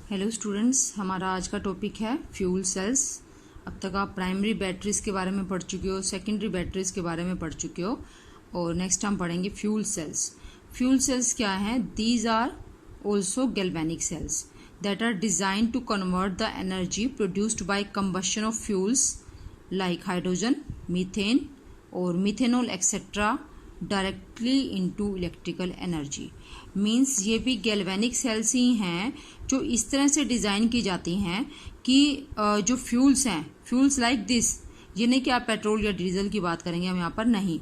Hello students, हमारा आज का टॉपिक है फ्यूल सेल्स। अब तक आप प्राइमरी बैटरीज के बारे में पढ़ चुके हो, सेकेंडरी बैटरीज के बारे में पढ़ चुके हो और नेक्स्ट हम पढ़ेंगे फ्यूल सेल्स। फ्यूल सेल्स क्या हैं? These are also galvanic cells that are design to convert the energy produced by combustion of fuels like hydrogen, methane और methanol etcetera directly into electrical energy. Means ये भी galvanic sales ही हैं जो इस तरह से डिज़ाइन की जाती हैं कि जो फ्यूल्स हैं, फ्यूल्स लाइक दिस, ये नहीं कि आप पेट्रोल या डीजल की बात करेंगे हम यहाँ पर, नहीं,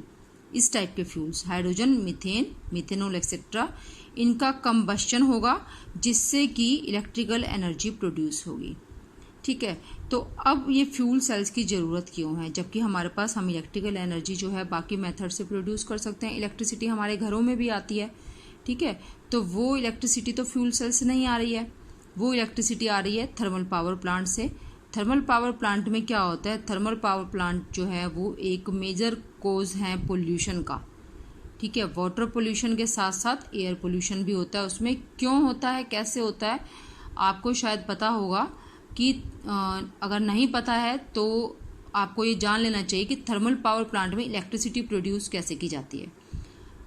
इस टाइप के fuels hydrogen, methane, methanol etcetera, इनका कंबशन होगा जिससे कि इलेक्ट्रिकल एनर्जी प्रोड्यूस होगी। ठीक है, तो अब ये फ्यूल सेल्स की ज़रूरत क्यों है जबकि हमारे पास हम इलेक्ट्रिकल एनर्जी जो है बाकी मेथड से प्रोड्यूस कर सकते हैं। इलेक्ट्रिसिटी हमारे घरों में भी आती है, ठीक है, तो वो इलेक्ट्रिसिटी तो फ्यूल सेल से नहीं आ रही है, वो इलेक्ट्रिसिटी आ रही है थर्मल पावर प्लांट से। थर्मल पावर प्लांट में क्या होता है? थर्मल पावर प्लांट जो है वो एक मेजर कोज है पोल्यूशन का। ठीक है, वाटर पोल्यूशन के साथ साथ एयर पोल्यूशन भी होता है उसमें। क्यों होता है, कैसे होता है, आपको शायद पता होगा कि अगर नहीं पता है तो आपको ये जान लेना चाहिए कि थर्मल पावर प्लांट में इलेक्ट्रिसिटी प्रोड्यूस कैसे की जाती है।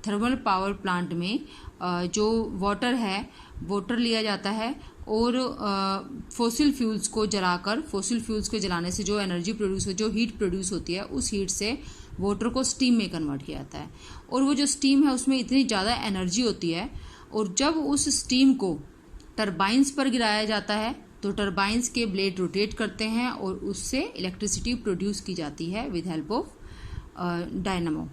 थर्मल पावर प्लांट में जो वाटर है, वाटर लिया जाता है और फॉसिल फ्यूल्स को जलाकर, फॉसिल फ्यूल्स को जलाने से जो एनर्जी प्रोड्यूस हो, जो हीट प्रोड्यूस होती है, उस हीट से वाटर को स्टीम में कन्वर्ट किया जाता है। और वो जो स्टीम है उसमें इतनी ज़्यादा एनर्जी होती है और जब उस स्टीम को टरबाइंस पर गिराया जाता है तो टरबाइंस के ब्लेड रोटेट करते हैं और उससे इलेक्ट्रिसिटी प्रोड्यूस की जाती है विद हेल्प ऑफ डायनामो।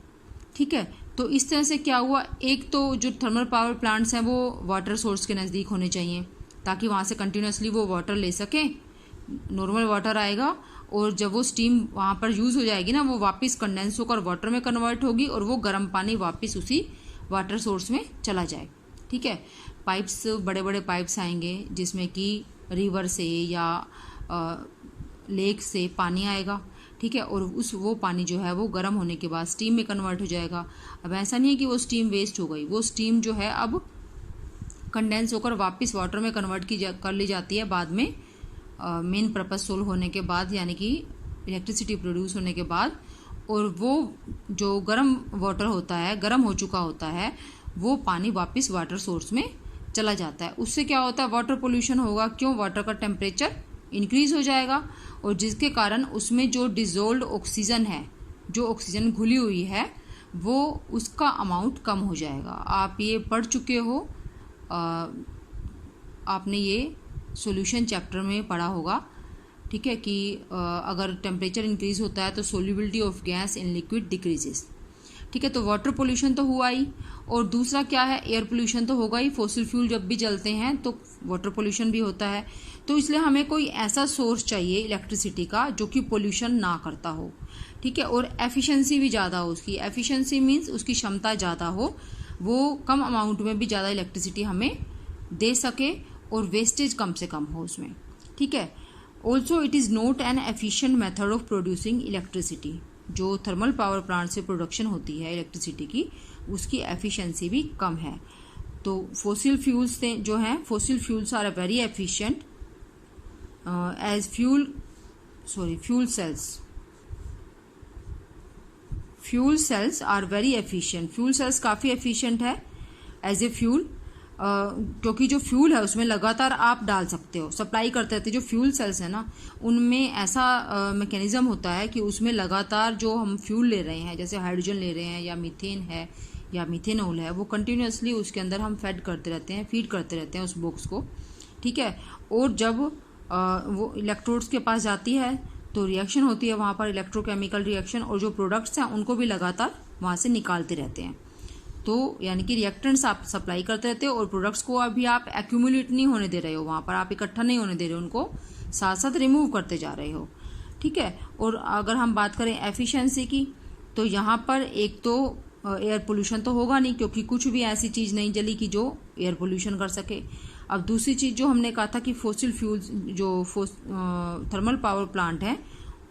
ठीक है, तो इस तरह से क्या हुआ, एक तो जो थर्मल पावर प्लांट्स हैं वो वाटर सोर्स के नज़दीक होने चाहिए ताकि वहाँ से कंटिन्यूसली वो वाटर ले सकें, नॉर्मल वाटर आएगा और जब वो स्टीम वहाँ पर यूज़ हो जाएगी ना, वो वापस कंडेंस होकर वाटर में कन्वर्ट होगी और वो गर्म पानी वापस उसी वाटर सोर्स में चला जाए। ठीक है, पाइप्स, बड़े बड़े पाइप्स आएंगे जिसमें कि रिवर से या लेक से पानी आएगा। ठीक है, और वो पानी जो है वो गर्म होने के बाद स्टीम में कन्वर्ट हो जाएगा। अब ऐसा नहीं है कि वो स्टीम वेस्ट हो गई, वो स्टीम जो है अब कंडेंस होकर वापस वाटर में कन्वर्ट कर ली जाती है बाद में, मेन पर्पस सोल्व होने के बाद, यानी कि इलेक्ट्रिसिटी प्रोड्यूस होने के बाद। और वो जो गर्म वाटर होता है, गर्म हो चुका होता है, वो पानी वापस वाटर सोर्स में चला जाता है। उससे क्या होता है? वाटर पोल्यूशन होगा। क्यों? वाटर का टेम्परेचर इंक्रीज हो जाएगा और जिसके कारण उसमें जो डिजोल्व ऑक्सीजन है, जो ऑक्सीजन घुली हुई है, वो उसका अमाउंट कम हो जाएगा। आप ये पढ़ चुके हो, आपने ये सॉल्यूशन चैप्टर में पढ़ा होगा। ठीक है, कि अगर टेम्परेचर इंक्रीज होता है तो solubility of gas in liquid decreases. ठीक है, तो वाटर पोल्यूशन तो हुआ ही, और दूसरा क्या है? एयर पोल्यूशन तो होगा ही। फॉसिल फ्यूल जब भी जलते हैं तो वाटर पोल्यूशन भी होता है। तो इसलिए हमें कोई ऐसा सोर्स चाहिए इलेक्ट्रिसिटी का जो कि पोल्यूशन ना करता हो। ठीक है, और एफिशिएंसी भी ज़्यादा हो उसकी। एफिशिएंसी मीन्स उसकी क्षमता ज़्यादा हो, वो कम अमाउंट में भी ज़्यादा इलेक्ट्रिसिटी हमें दे सके और वेस्टेज कम से कम हो उसमें। ठीक है, also it is not an efficient method of producing electricity. जो थर्मल पावर प्लांट से प्रोडक्शन होती है इलेक्ट्रिसिटी की, उसकी एफिशिएंसी भी कम है। तो फॉसिल फ्यूल्स जो हैं, fossil fuels are very efficient as fuel cells are very efficient. Fuel cells काफ़ी एफिशिएंट है एज ए फ्यूल, क्योंकि जो फ्यूल है उसमें लगातार आप डाल सकते हो, सप्लाई करते रहते। जो फ्यूल सेल्स है ना, उनमें ऐसा मैकेनिज्म होता है कि उसमें लगातार जो हम फ्यूल ले रहे हैं, जैसे हाइड्रोजन ले रहे हैं या मीथेन है या मिथेनॉल है, वो कंटिन्यूसली उसके अंदर हम फीड करते रहते हैं उस बॉक्स को। ठीक है, और जब वो इलेक्ट्रोड्स के पास जाती है तो रिएक्शन होती है वहाँ पर, इलेक्ट्रोकेमिकल रिएक्शन, और जो प्रोडक्ट्स हैं उनको भी लगातार वहाँ से निकालते रहते हैं। तो यानी कि रिएक्टेंट्स आप सप्लाई करते रहते हो और प्रोडक्ट्स को अभी आप एक्यूमुलेट नहीं होने दे रहे हो, वहाँ पर आप इकट्ठा नहीं होने दे रहे हो, उनको साथ साथ रिमूव करते जा रहे हो। ठीक है, और अगर हम बात करें एफिशिएंसी की, तो यहाँ पर एक तो एयर पोल्यूशन तो होगा नहीं, क्योंकि कुछ भी ऐसी चीज़ नहीं जली कि जो एयर पोल्यूशन कर सके। अब दूसरी चीज़ जो हमने कहा था कि फॉसिल फ्यूल्स, जो थर्मल पावर प्लांट है,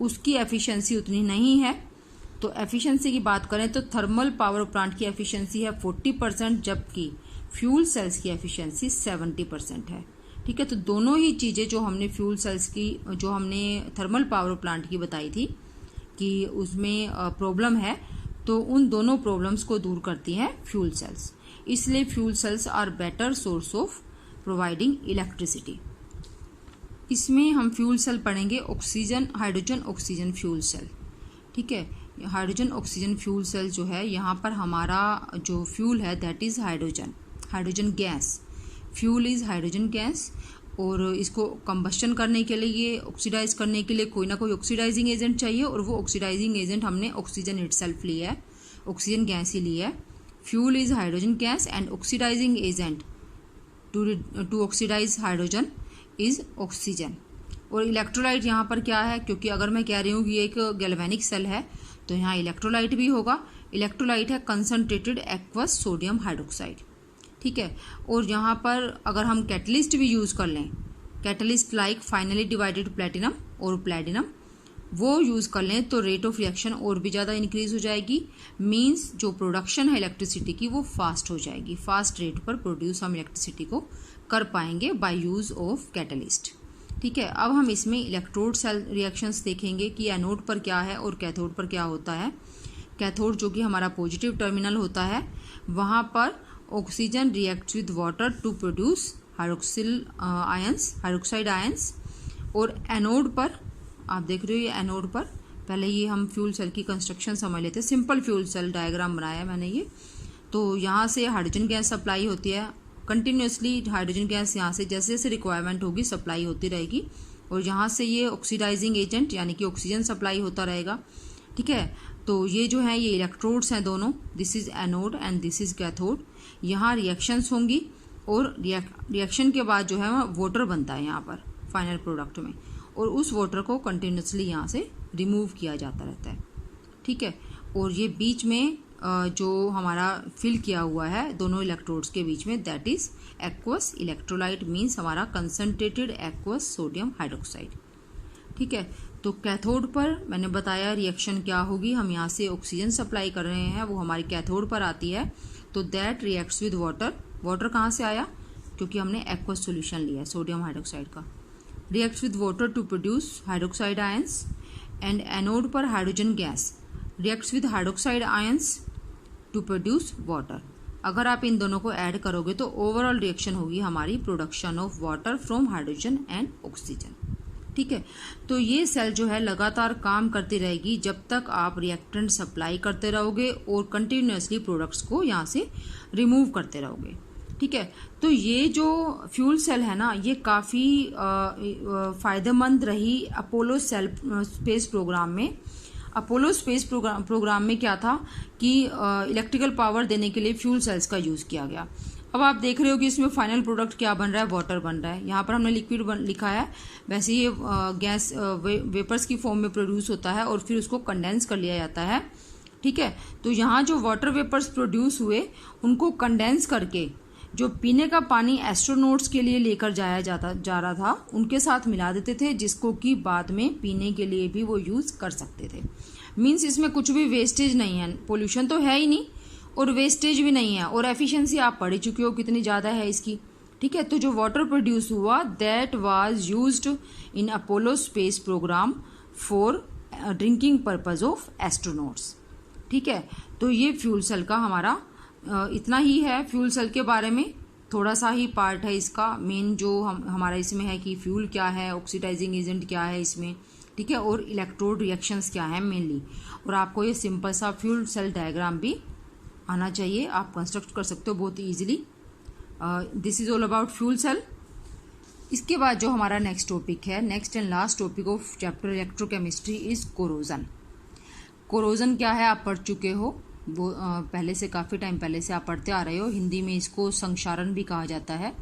उसकी एफिशिएंसी उतनी नहीं है। तो एफिशिएंसी की बात करें तो थर्मल पावर प्लांट की एफिशिएंसी है 40%, जबकि फ्यूल सेल्स की एफिशिएंसी 70% है। ठीक है, तो दोनों ही चीज़ें जो हमने फ्यूल सेल्स की, जो हमने थर्मल पावर प्लांट की बताई थी कि उसमें प्रॉब्लम है, तो उन दोनों प्रॉब्लम्स को दूर करती हैं फ्यूल सेल्स। इसलिए fuel cells are better source of providing electricity. इसमें हम फ्यूल सेल पढ़ेंगे oxygen, hydrogen oxygen fuel cell. ठीक है, हाइड्रोजन ऑक्सीजन फ्यूल सेल जो है, यहाँ पर हमारा जो फ्यूल है that is hydrogen, hydrogen gas. Fuel is hydrogen gas, और इसको कंबस्शन करने के लिए, ऑक्सीडाइज करने के लिए कोई ना कोई ऑक्सीडाइजिंग एजेंट चाहिए, और वो ऑक्सीडाइजिंग एजेंट हमने ऑक्सीजन इटसेल्फ लिया है, ऑक्सीजन गैस ही लिया है। Fuel is hydrogen gas and oxidizing agent to oxidize hydrogen is oxygen. और इलेक्ट्रोलाइट यहाँ पर क्या है, क्योंकि अगर मैं कह रही हूँ कि ये एक गैल्वेनिक सेल है, तो यहाँ इलेक्ट्रोलाइट भी होगा। इलेक्ट्रोलाइट है कंसनट्रेटेड एक्वस सोडियम हाइड्रोक्साइड। ठीक है, और यहाँ पर अगर हम कैटलिस्ट भी यूज़ कर लें, catalyst like finally divided platinum और प्लेटिनम, वो यूज़ कर लें, तो रेट ऑफ रिएक्शन और भी ज़्यादा इंक्रीज हो जाएगी। मींस जो प्रोडक्शन है इलेक्ट्रिसिटी की वो फास्ट हो जाएगी, फास्ट रेट पर प्रोड्यूस हम इलेक्ट्रिसिटी को कर पाएंगे बाय यूज़ ऑफ कैटलिस्ट। ठीक है, अब हम इसमें इलेक्ट्रोड सेल रिएक्शंस देखेंगे कि एनोड पर क्या है और कैथोड पर क्या होता है। कैथोड जो कि हमारा पॉजिटिव टर्मिनल होता है, वहाँ पर oxygen reacts with water to produce hydroxyl ions, hydroxide ions. और एनोड पर आप देख रहे हो, ये एनोड पर, पहले ये हम फ्यूल सेल की कंस्ट्रक्शन समझ लेते हैं। सिंपल फ्यूल सेल डायग्राम बनाया मैंने ये। तो यहाँ से हाइड्रोजन गैस सप्लाई होती है कंटिन्यूसली, हाइड्रोजन गैस यहाँ से जैसे जैसे रिक्वायरमेंट होगी सप्लाई होती रहेगी, और यहाँ से ये ऑक्सीडाइजिंग एजेंट यानी कि ऑक्सीजन सप्लाई होता रहेगा। ठीक है, तो ये जो है ये इलेक्ट्रोड्स हैं दोनों, this is anode and this is cathode. यहाँ रिएक्शंस होंगी, और रिएक्शन के बाद जो है वाटर बनता है यहाँ पर फाइनल प्रोडक्ट में, और उस वाटर को कंटिन्यूसली यहाँ से रिमूव किया जाता रहता है। ठीक है, और ये बीच में जो हमारा फिल किया हुआ है दोनों इलेक्ट्रोड्स के बीच में, that is aqueous electrolyte, means हमारा कंसनट्रेटेड एक्वस सोडियम हाइड्रोक्साइड। ठीक है, तो कैथोड पर मैंने बताया रिएक्शन क्या होगी, हम यहाँ से ऑक्सीजन सप्लाई कर रहे हैं, वो हमारी कैथोड पर आती है, तो that reacts with water. Water कहाँ से आया, क्योंकि हमने एक्वस सोल्यूशन लिया है सोडियम हाइड्रोक्साइड का। Reacts with water to produce hydroxide ions, and anode पर hydrogen gas reacts with hydroxide ions to produce water. अगर आप इन दोनों को ऐड करोगे तो ओवरऑल रिएक्शन होगी हमारी production of water from hydrogen and oxygen. ठीक है, तो ये सेल जो है लगातार काम करती रहेगी जब तक आप रिएक्टेंट सप्लाई करते रहोगे और कंटिन्यूसली प्रोडक्ट्स को यहाँ से रिमूव करते रहोगे। ठीक है, तो ये जो फ्यूल सेल है ना, ये काफ़ी फ़ायदेमंद रही अपोलो स्पेस प्रोग्राम में। अपोलो स्पेस प्रोग्राम में क्या था कि इलेक्ट्रिकल पावर देने के लिए फ्यूल सेल्स का यूज़ किया गया। अब आप देख रहे हो कि इसमें फाइनल प्रोडक्ट क्या बन रहा है, वाटर बन रहा है। यहाँ पर हमने लिक्विड लिखा है, वैसे ये गैस वेपर्स की फॉर्म में प्रोड्यूस होता है और फिर उसको कंडेंस कर लिया जाता है। ठीक है, तो यहाँ जो वाटर वेपर्स प्रोड्यूस हुए उनको कंडेंस करके जो पीने का पानी एस्ट्रोनॉट्स के लिए लेकर जा रहा था उनके साथ मिला देते थे, जिसको कि बाद में पीने के लिए भी वो यूज़ कर सकते थे। मीन्स इसमें कुछ भी वेस्टेज नहीं है, पोल्यूशन तो है ही नहीं और वेस्टेज भी नहीं है, और एफिशिएंसी आप पढ़ चुके हो कितनी ज़्यादा है इसकी। ठीक है, तो जो वाटर प्रोड्यूस हुआ that was used in Apollo space program for drinking purpose of astronauts. ठीक है, तो ये फ्यूल सेल का हमारा इतना ही है। फ्यूल सेल के बारे में थोड़ा सा ही पार्ट है इसका। मेन जो हमारा इसमें है कि फ्यूल क्या है, ऑक्सीडाइजिंग एजेंट क्या है इसमें, ठीक है, और इलेक्ट्रोड रिएक्शंस क्या है मेनली। और आपको ये सिंपल सा फ्यूल सेल डायग्राम भी आना चाहिए, आप कंस्ट्रक्ट कर सकते हो बहुत easily. This is all about fuel cell. इसके बाद जो हमारा नेक्स्ट टॉपिक है, next and last topic of chapter electrochemistry is corrosion. Corrosion क्या है आप पढ़ चुके हो, वो पहले से काफ़ी टाइम पहले से आप पढ़ते आ रहे हो। हिंदी में इसको संक्षारण भी कहा जाता है।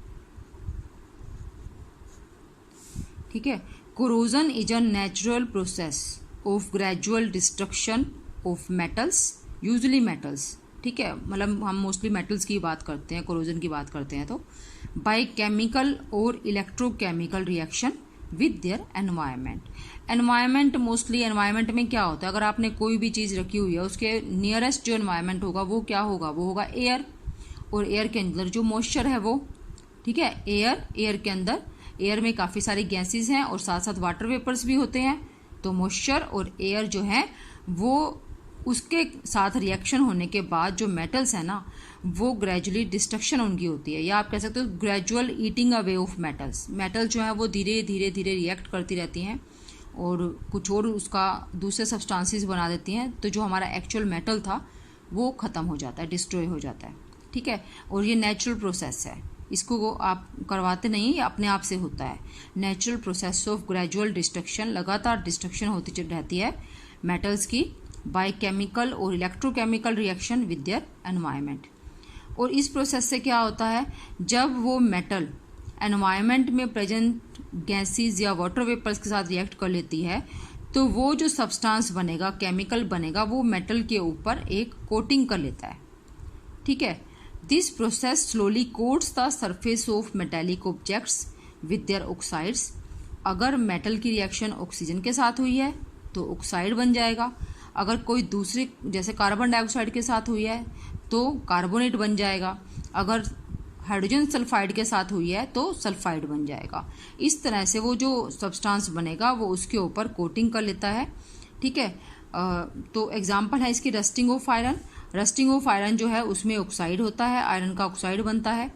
ठीक है, corrosion is a natural process of gradual destruction of metals, usually metals. ठीक है, मतलब हम मोस्टली मेटल्स की बात करते हैं, कोरोजन की बात करते हैं तो बाय केमिकल और electrochemical reaction with their environment. Environment mostly environment में क्या होता है, अगर आपने कोई भी चीज़ रखी हुई है उसके नियरेस्ट जो एनवायरमेंट होगा वो क्या होगा, वो होगा एयर, और एयर के अंदर जो मॉइस्चर है वो, ठीक है। एयर के अंदर, एयर में काफ़ी सारी गैसेस हैं और साथ साथ वाटर वेपर्स भी होते हैं। तो मॉइस्चर और एयर जो है वो उसके साथ रिएक्शन होने के बाद जो मेटल्स है ना, वो ग्रेजुअली डिस्ट्रक्शन उनकी होती है, या आप कह सकते हो gradual eating away of metals. Metal जो है वो धीरे धीरे धीरे रिएक्ट करती रहती हैं और कुछ और उसका दूसरे सब्सटेंसेस बना देती हैं। तो जो हमारा एक्चुअल मेटल था वो ख़त्म हो जाता है, डिस्ट्रॉय हो जाता है। ठीक है। और ये नेचुरल प्रोसेस है, इसको आप करवाते नहीं, ये अपने आप से होता है। Natural process of gradual destruction, लगातार डिस्ट्रक्शन होती रहती है मेटल्स की बाय केमिकल और electrochemical reaction with their environment. और इस प्रोसेस से क्या होता है, जब वो मेटल एनवायरनमेंट में प्रेजेंट गैसेस या वाटर वेपर्स के साथ रिएक्ट कर लेती है, तो वो जो सब्सटेंस बनेगा, केमिकल बनेगा, वो मेटल के ऊपर एक कोटिंग कर लेता है। ठीक है। This process slowly quotes the surface of metallic objects with their oxides. अगर मेटल की रिएक्शन ऑक्सीजन के साथ हुई है तो ऑक्साइड बन जाएगा, अगर कोई दूसरी जैसे कार्बन डाइऑक्साइड के साथ हुई है तो कार्बोनेट बन जाएगा, अगर हाइड्रोजन सल्फाइड के साथ हुई है तो सल्फाइड बन जाएगा। इस तरह से वो जो सब्सटेंस बनेगा वो उसके ऊपर कोटिंग कर लेता है। ठीक है। तो एग्जांपल है इसकी rusting of iron. Rusting of iron जो है उसमें ऑक्साइड होता है, आयरन का ऑक्साइड बनता है।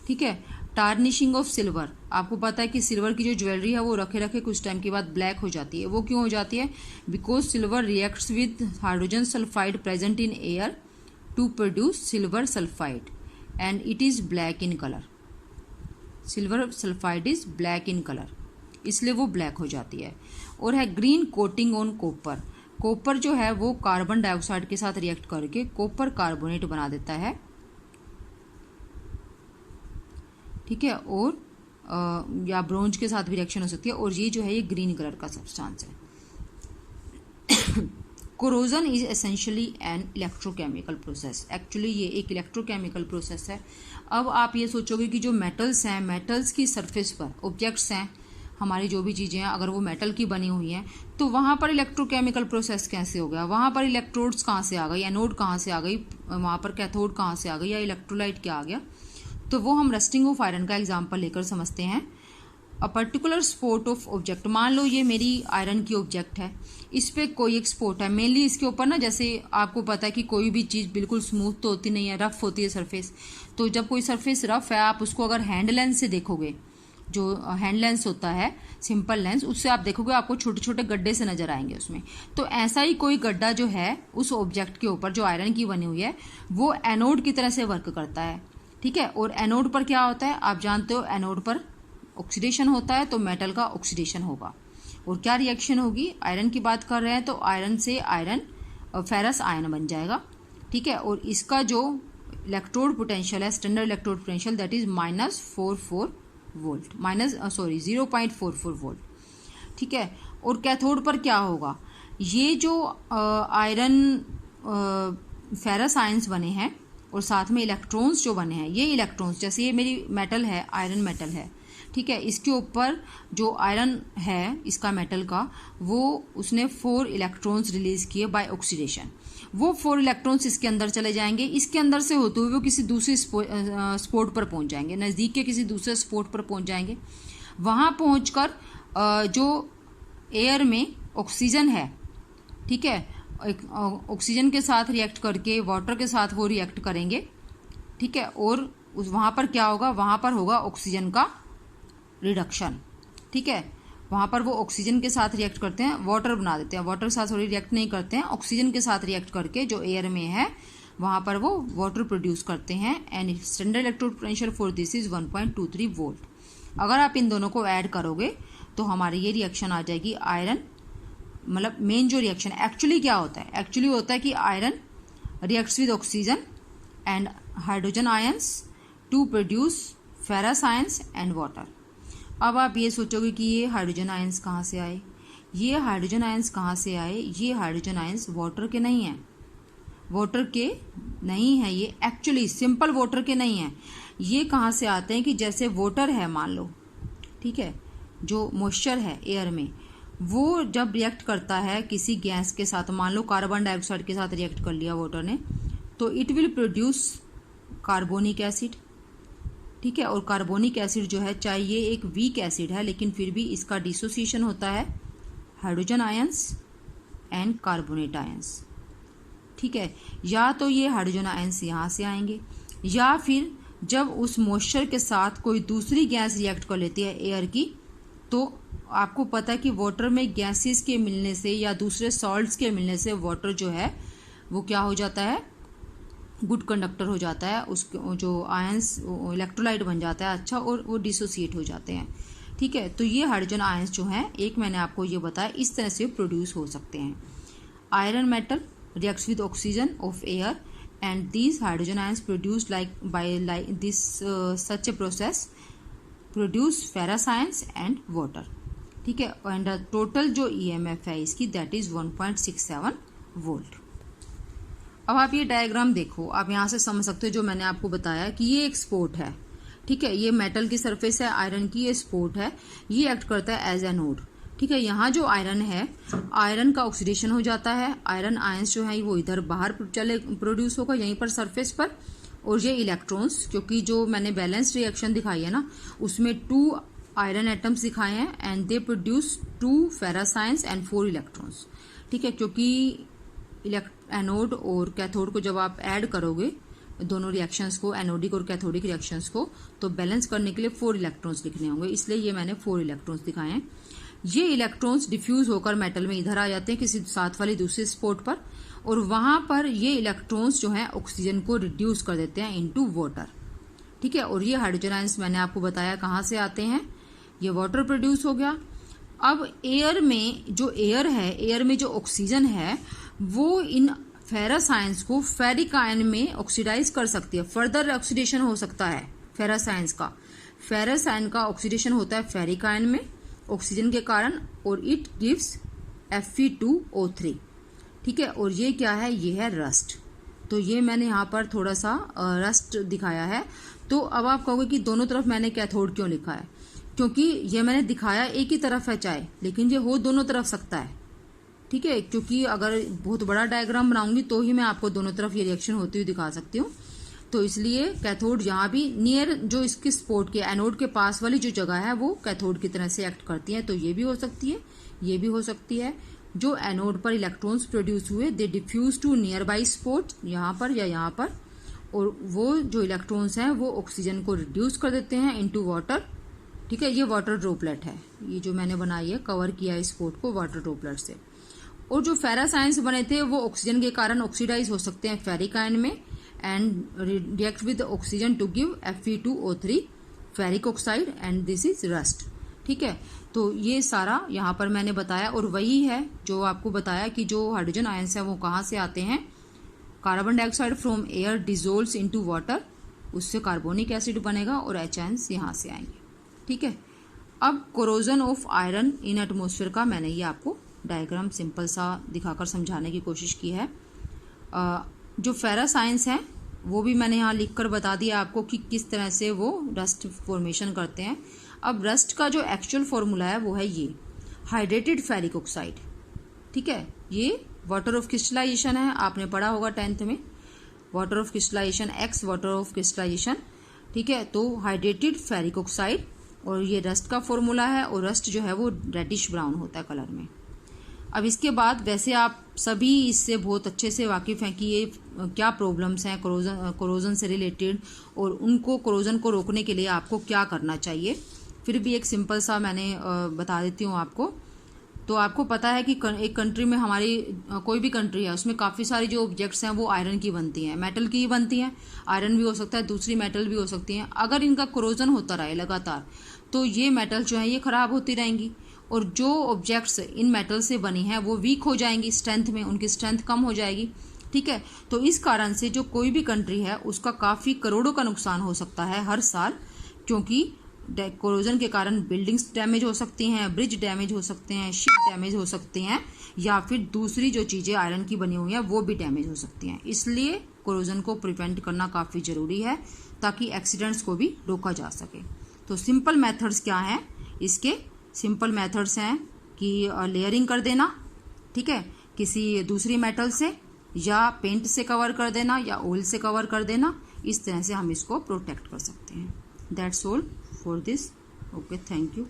ठीक है। टार्निशिंग ऑफ सिल्वर, आपको पता है कि सिल्वर की जो ज्वेलरी है वो रखे रखे कुछ टाइम के बाद ब्लैक हो जाती है। वो क्यों हो जाती है? Because silver reacts with hydrogen sulphide present in air to produce silver sulphide and it is black in colour. Silver sulphide is black in colour, इसलिए वो ब्लैक हो जाती है। और है green coating on copper. Copper जो है वो कार्बन डाइऑक्साइड के साथ रिएक्ट करके कॉपर कार्बोनेट बना देता है। ठीक है। और या ब्रोंज के साथ भी रिएक्शन हो सकती है। और ये जो है ये ग्रीन कलर का सब्सटेंस है। Corrosion is essentially an electrochemical process. Actually ये एक इलेक्ट्रोकेमिकल प्रोसेस है। अब आप ये सोचोगे कि जो मेटल्स हैं, मेटल्स की सरफेस पर ऑब्जेक्ट्स हैं, हमारी जो भी चीज़ें हैं, अगर वो मेटल की बनी हुई हैं तो वहाँ पर इलेक्ट्रोकेमिकल प्रोसेस कैसे हो गया? वहाँ पर इलेक्ट्रोड्स कहाँ से आ गई, एनोड कहाँ से आ गई, वहाँ पर कैथोड कहाँ से आ गई, या इलेक्ट्रोलाइट क्या आ गया? तो वो हम रस्टिंग ऑफ आयरन का एग्जाम्पल लेकर समझते हैं। A particular spot of object, मान लो ये मेरी आयरन की ऑब्जेक्ट है, इस पे कोई एक स्पॉट है, मेनली इसके ऊपर ना, जैसे आपको पता है कि कोई भी चीज़ बिल्कुल स्मूथ तो होती नहीं है, रफ होती है सरफेस। तो जब कोई सरफेस रफ है, आप उसको अगर हैंड लेंस से देखोगे, जो हैंड लेंस होता है सिंपल लेंस, उससे आप देखोगे आपको छोटे छोटे गड्ढे से नजर आएंगे उसमें। तो ऐसा ही कोई गड्ढा जो है उस ऑब्जेक्ट के ऊपर जो आयरन की बनी हुई है वो एनोड की तरह से वर्क करता है। ठीक है। और एनोड पर क्या होता है आप जानते हो, एनोड पर ऑक्सीडेशन होता है, तो मेटल का ऑक्सीडेशन होगा। और क्या रिएक्शन होगी? आयरन की बात कर रहे हैं तो आयरन से आयरन फेरस आयन बन जाएगा। ठीक है। और इसका जो इलेक्ट्रोड पोटेंशियल है, standard electrode potential, that is -44 volt, 0.44 volt. ठीक है। और कैथोड पर क्या होगा? ये जो आयरन फेरस आयंस बने हैं और साथ में इलेक्ट्रॉन्स जो बने हैं, ये इलेक्ट्रॉन्स, जैसे ये मेरी मेटल है, आयरन मेटल है, ठीक है, इसके ऊपर जो आयरन है इसका मेटल का, वो उसने 4 इलेक्ट्रॉन्स रिलीज किए बाय ऑक्सीडेशन। वो 4 इलेक्ट्रॉन्स इसके अंदर चले जाएंगे, इसके अंदर से होते हुए वो किसी दूसरी स्पॉट पर पहुंच जाएंगे, नज़दीक के किसी दूसरे स्पॉट पर पहुंच जाएंगे। वहाँ पहुंचकर जो एयर में ऑक्सीजन है, ठीक है, ऑक्सीजन के साथ रिएक्ट करके वाटर के साथ वो रिएक्ट करेंगे। ठीक है। और उस वहाँ पर क्या होगा? वहाँ पर होगा ऑक्सीजन का रिडक्शन। ठीक है। वहाँ पर वो ऑक्सीजन के साथ रिएक्ट करते हैं, वाटर बना देते हैं, वाटर के साथ थोड़ी रिएक्ट नहीं करते हैं, ऑक्सीजन के साथ रिएक्ट करके जो एयर में है वहाँ पर वो वाटर प्रोड्यूस करते हैं। And standard electrode potential for this is 1.23 volt. अगर आप इन दोनों को ऐड करोगे तो हमारी ये रिएक्शन आ जाएगी। आयरन मतलब मेन जो रिएक्शन एक्चुअली क्या होता है? एक्चुअली होता है कि iron reacts with oxygen and hydrogen ions to produce ferrous ions and water. अब आप ये सोचोगे कि ये हाइड्रोजन आयंस कहाँ से आए? ये हाइड्रोजन आयंस कहाँ से आए? ये हाइड्रोजन आयंस वाटर के नहीं हैं, वाटर के नहीं है, ये एक्चुअली सिंपल वाटर के नहीं हैं। ये कहाँ से आते हैं कि जैसे वाटर है मान लो, ठीक है, जो मॉइस्चर है एयर में, वो जब रिएक्ट करता है किसी गैस के साथ, मान लो कार्बन डाइऑक्साइड के साथ रिएक्ट कर लिया वाटर ने, तो it will produce carbonic acid. ठीक है। और कार्बोनिक एसिड जो है, चाहे ये एक वीक एसिड है लेकिन फिर भी इसका डिसोसिएशन होता है hydrogen ions and carbonate ions, ठीक है। या तो ये हाइड्रोजन आयंस यहाँ से आएंगे, या फिर जब उस मॉइस्चर के साथ कोई दूसरी गैस रिएक्ट कर लेती है एयर की, तो आपको पता है कि वाटर में गैसेस के मिलने से या दूसरे सॉल्ट्स के मिलने से वाटर जो है वो क्या हो जाता है, गुड कंडक्टर हो जाता है, उसके जो आयंस इलेक्ट्रोलाइट बन जाता है अच्छा, और वो डिसोसिएट हो जाते हैं, ठीक है। तो ये हाइड्रोजन आयंस जो हैं, एक मैंने आपको ये बताया, इस तरह से प्रोड्यूस हो सकते हैं। Iron metal reacts with oxygen of air and these hydrogen ions produced by this such a process produce ferrous ions and water, ठीक है। एंड टोटल जो EMF है इसकी दैट इज 1.67 वोल्ट। अब आप ये डायग्राम देखो, आप यहाँ से समझ सकते हो जो मैंने आपको बताया कि ये एक स्पोर्ट है, ठीक है। ये मेटल की सरफेस है, आयरन की ये स्पोर्ट है, ये एक्ट करता है एज एनोड, ठीक है। यहाँ जो आयरन है, आयरन का ऑक्सीडेशन हो जाता है, आयरन आयंस जो है वो इधर बाहर चले प्रोड्यूस होगा यहीं पर सरफेस पर, और ये इलेक्ट्रॉन्स, क्योंकि जो मैंने बैलेंस रिएक्शन दिखाई है ना उसमें 2 आयरन एटम्स दिखाए हैं and they produce 2 ferrous ions and 4 electrons, ठीक है। क्योंकि एनोड और कैथोड को जब आप ऐड करोगे दोनों रिएक्शंस को, एनोडिक और कैथोडिक रिएक्शंस को, तो बैलेंस करने के लिए 4 इलेक्ट्रॉन्स लिखने होंगे, इसलिए ये मैंने 4 इलेक्ट्रॉन्स दिखाए हैं। ये इलेक्ट्रॉन्स डिफ्यूज होकर मेटल में इधर आ जाते हैं किसी साथ वाली दूसरी स्पॉट पर, और वहां पर ये इलेक्ट्रॉन्स जो हैं ऑक्सीजन को रिड्यूस कर देते हैं इनटू वाटर, ठीक है। और ये हाइड्रोजन आयंस मैंने आपको बताया कहाँ से आते हैं, ये वाटर प्रोड्यूस हो गया। अब एयर में जो एयर है, एयर में जो ऑक्सीजन है वो इन फेरस आयंस को फेरिक आयन में ऑक्सीडाइज कर सकती है, फर्दर ऑक्सीडेशन हो सकता है फेरस आयंस का। फेरस आयन का ऑक्सीडेशन होता है फेरिक आयन में ऑक्सीजन के कारण, और इट गिव्स Fe2O3, ठीक है। और ये क्या है, ये है रस्ट। तो ये मैंने यहाँ पर थोड़ा सा रस्ट दिखाया है। तो अब आप कहोगे कि दोनों तरफ मैंने कैथोड क्यों लिखा है, क्योंकि ये मैंने दिखाया एक ही तरफ है चाहे, लेकिन ये हो दोनों तरफ सकता है, ठीक है। क्योंकि अगर बहुत बड़ा डायग्राम बनाऊंगी तो ही मैं आपको दोनों तरफ ये रिएक्शन होती हुई दिखा सकती हूँ। तो इसलिए कैथोड यहाँ भी नियर जो इसके स्पोर्ट के एनोड के पास वाली जो जगह है वो कैथोड की तरह से एक्ट करती है, तो ये भी हो सकती है, ये भी हो सकती है। जो एनोड पर इलेक्ट्रॉन्स प्रोड्यूस हुए they diffuse to nearby sport, यहाँ पर या यहाँ पर, और वो जो इलेक्ट्रॉन्स हैं वो ऑक्सीजन को रिड्यूस कर देते हैं इनटू वाटर, ठीक है। ये वाटर ड्रॉपलेट है, ये जो मैंने बनाई है, कवर किया है स्पोर्ट को वाटर ड्रॉपलेट से। और जो फेरस आयंस बने थे वो ऑक्सीजन के कारण ऑक्सीडाइज हो सकते हैं फेरिक आयन में and react with oxygen to give Fe2O3 ferric oxide and this is rust, ठीक है। तो ये सारा यहाँ पर मैंने बताया, और वही है जो आपको बताया कि जो हाइड्रोजन आयंस है वो कहाँ से आते हैं, carbon dioxide from air dissolves into water, उससे कार्बोनिक एसिड बनेगा, और H आयंस यहाँ से आएंगे, ठीक है। अब corrosion of iron in atmosphere का मैंने ये आपको डायग्राम सिंपल सा दिखाकर समझाने की कोशिश की है। जो फेरस आयंस हैं वो भी मैंने यहाँ लिखकर बता दिया आपको कि किस तरह से वो रस्ट फॉर्मेशन करते हैं। अब रस्ट का जो एक्चुअल फॉर्मूला है वो है ये हाइड्रेटेड फेरिक ऑक्साइड, ठीक है। ये वाटर ऑफ क्रिस्टलाइजेशन है, आपने पढ़ा होगा 10th में, water of crystallization X water of crystallization, ठीक है। तो हाइड्रेटेड फेरिक ऑक्साइड, और ये रस्ट का फॉर्मूला है, और रस्ट जो है वो रेडिश ब्राउन होता है कलर में। अब इसके बाद वैसे आप सभी इससे बहुत अच्छे से वाकिफ़ हैं कि ये क्या प्रॉब्लम्स हैं कोरोजन से रिलेटेड, और उनको कोरोजन को रोकने के लिए आपको क्या करना चाहिए। फिर भी एक सिंपल सा मैंने बता देती हूँ आपको। तो आपको पता है कि एक कंट्री में, हमारी कोई भी कंट्री है उसमें काफ़ी सारी जो ऑब्जेक्ट्स हैं वो आयरन की बनती हैं, मेटल की ही बनती हैं, आयरन भी हो सकता है, दूसरी मेटल भी हो सकती हैं। अगर इनका कोरोजन होता रहे लगातार तो ये मेटल जो है ये ख़राब होती रहेंगी, और जो ऑब्जेक्ट्स इन मेटल से बनी हैं वो वीक हो जाएंगी स्ट्रेंथ में, उनकी स्ट्रेंथ कम हो जाएगी, ठीक है। तो इस कारण से जो कोई भी कंट्री है उसका काफ़ी करोड़ों का नुकसान हो सकता है हर साल, क्योंकि कोरोजन के कारण बिल्डिंग्स डैमेज हो सकती हैं, ब्रिज डैमेज हो सकते हैं, शिप डैमेज हो सकते हैं, या फिर दूसरी जो चीज़ें आयरन की बनी हुई हैं वो भी डैमेज हो सकती हैं। इसलिए कोरोजन को प्रिवेंट करना काफ़ी ज़रूरी है ताकि एक्सीडेंट्स को भी रोका जा सके। तो सिंपल मेथड्स क्या हैं इसके, सिंपल मेथड्स हैं कि लेयरिंग कर देना, ठीक है, किसी दूसरी मेटल से, या पेंट से कवर कर देना, या ऑयल से कवर कर देना। इस तरह से हम इसको प्रोटेक्ट कर सकते हैं। That's all for this. Okay, thank you.